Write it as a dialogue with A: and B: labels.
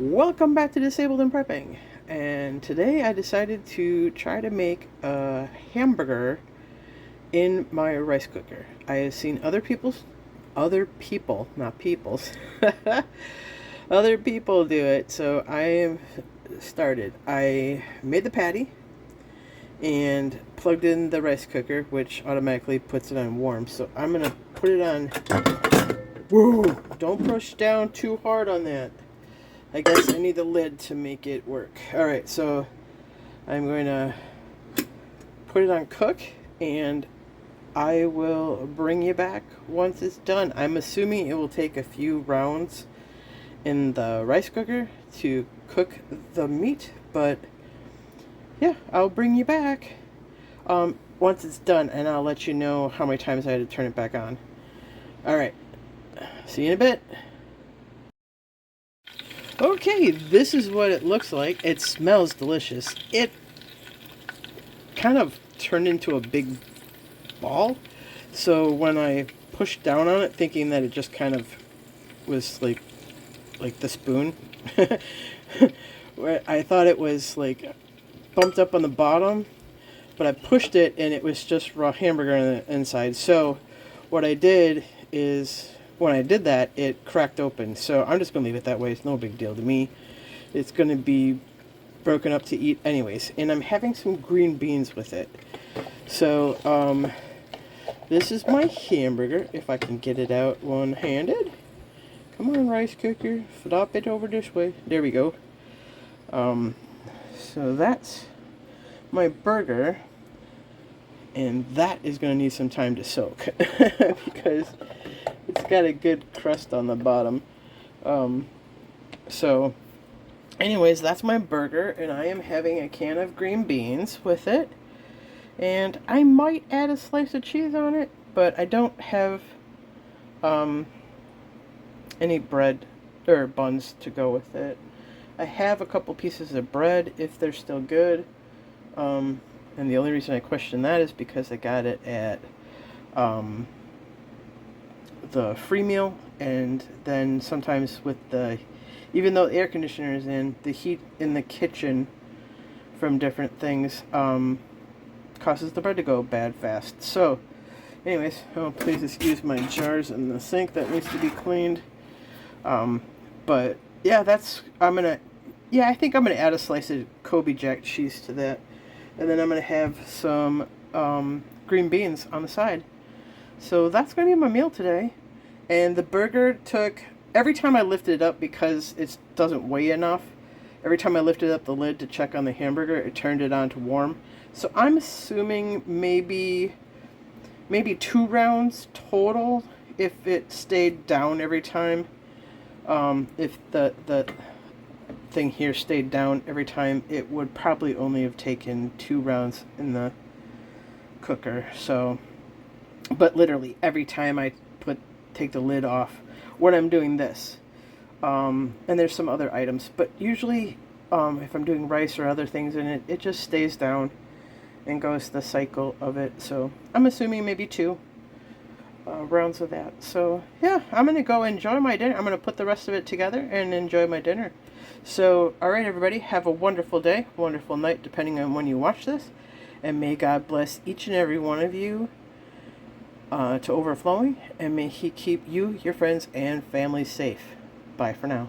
A: Welcome back to Disabled and Prepping. And today I decided to try to make a hamburger in my rice cooker. I have seen other people, not people's, other people do it. So I have started. I made the patty and plugged in the rice cooker, which automatically puts it on warm. So I'm going to put it on. Whoa! Don't push down too hard on that. I guess I need the lid to make it work. Alright, so I'm going to put it on cook and I will bring you back once it's done. I'm assuming it will take a few rounds in the rice cooker to cook the meat, but yeah, I'll bring you back once it's done, and I'll let you know how many times I had to turn it back on. Alright, see you in a bit. Okay, this is what it looks like. It smells delicious. It kind of turned into a big ball. So when I pushed down on it, thinking that it just kind of was like the spoon, where I thought it was like bumped up on the bottom, but I pushed it and it was just raw hamburger on the inside. So what I did is, when I did that, it cracked open. So I'm just going to leave it that way. It's no big deal to me. It's going to be broken up to eat anyways. And I'm having some green beans with it. So, this is my hamburger, if I can get it out one-handed. Come on, rice cooker. Flop it over this way. There we go. So that's my burger. And that is going to need some time to soak. Because it's got a good crust on the bottom. So, anyways, that's my burger, and I am having a can of green beans with it. And I might add a slice of cheese on it, but I don't have any bread or buns to go with it. I have a couple pieces of bread if they're still good. And the only reason I question that is because I got it at the free meal, and then sometimes with the, even though the air conditioner is in, the heat in the kitchen from different things causes the bread to go bad fast. So anyways, oh, please excuse my jars in the sink that needs to be cleaned. But yeah, I think I'm gonna add a slice of Kobe Jack cheese to that, and then I'm gonna have some green beans on the side. So that's gonna be my meal today. And the burger took, every time I lifted it up, because it doesn't weigh enough, every time I lifted up the lid to check on the hamburger, it turned it on to warm. So I'm assuming maybe 2 rounds total if it stayed down every time. If the thing here stayed down every time, it would probably only have taken 2 rounds in the cooker. So, but literally every time I take the lid off when I'm doing this, and there's some other items, but usually if I'm doing rice or other things in it, it just stays down and goes the cycle of it. So I'm assuming maybe 2 rounds of that. So yeah, I'm gonna go enjoy my dinner. I'm gonna put the rest of it together and enjoy my dinner. So alright, everybody, have a wonderful day, wonderful night, depending on when you watch this, and may God bless each and every one of you to overflowing, and may He keep you, your friends, and family safe. Bye for now.